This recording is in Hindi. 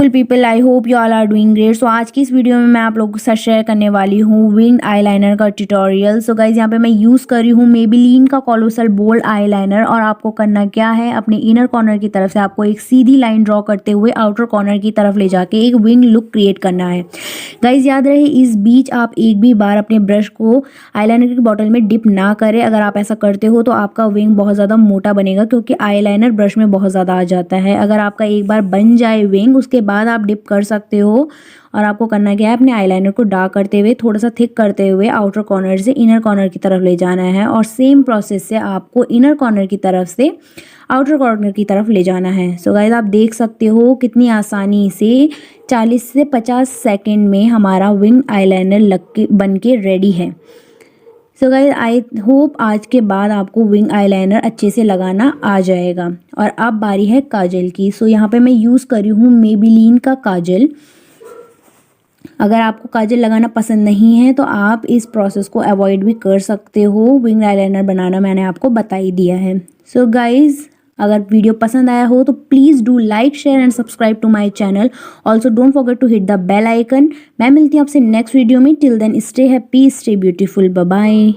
People, I hope you all are doing great. So आज की इस वीडियो में मैं आप लोगों के साथ शेयर करने वाली हूँ विंग्ड आईलाइनर का ट्यूटोरियल। सो गाइज यहाँ पे मैं यूज़ कर रही हूँ मेबेलिन का कोलोसल बोल्ड आईलाइनर। और आपको करना क्या है, अपने इनर कॉर्नर की तरफ से आपको एक सीधी लाइन ड्रॉ करते हुए आउटर कॉर्नर की तरफ ले जाके एक विंग लुक क्रिएट करना है। गाइज याद रहे, इस बीच आप एक भी बार अपने ब्रश को आईलाइनर की बॉटल में डिप ना करें। अगर आप ऐसा करते हो तो आपका विंग बहुत ज़्यादा मोटा बनेगा, क्योंकि आईलाइनर ब्रश में बहुत ज़्यादा आ जाता है। अगर आपका एक बार बन जाए विंग, उसके बाद आप डिप कर सकते हो। और आपको करना क्या है, अपने आईलाइनर को डार्क करते हुए, थोड़ा सा थिक करते हुए आउटर कॉर्नर से इनर कॉर्नर की तरफ ले जाना है। और सेम प्रोसेस से आपको इनर कॉर्नर की तरफ से आउटर कॉर्नर की तरफ ले जाना है। सो गाइस आप देख सकते हो कितनी आसानी से 40 से 50 सेकेंड में हमारा विंग आईलाइनर लग के बन के रेडी है। सो गाइस आई होप आज के बाद आपको विंग आईलाइनर अच्छे से लगाना आ जाएगा। और अब बारी है काजल की। सो यहाँ पे मैं यूज़ कर रही हूँ मेबेलिन का काजल। अगर आपको काजल लगाना पसंद नहीं है तो आप इस प्रोसेस को अवॉइड भी कर सकते हो। विंग आईलाइनर बनाना मैंने आपको बता ही दिया है। सो गाइज अगर वीडियो पसंद आया हो तो please do like, share and subscribe to my channel. Also don't forget to hit the bell icon. मैं मिलती हूँ आपसे नेक्स्ट वीडियो में। Till then stay happy, stay beautiful, bye bye.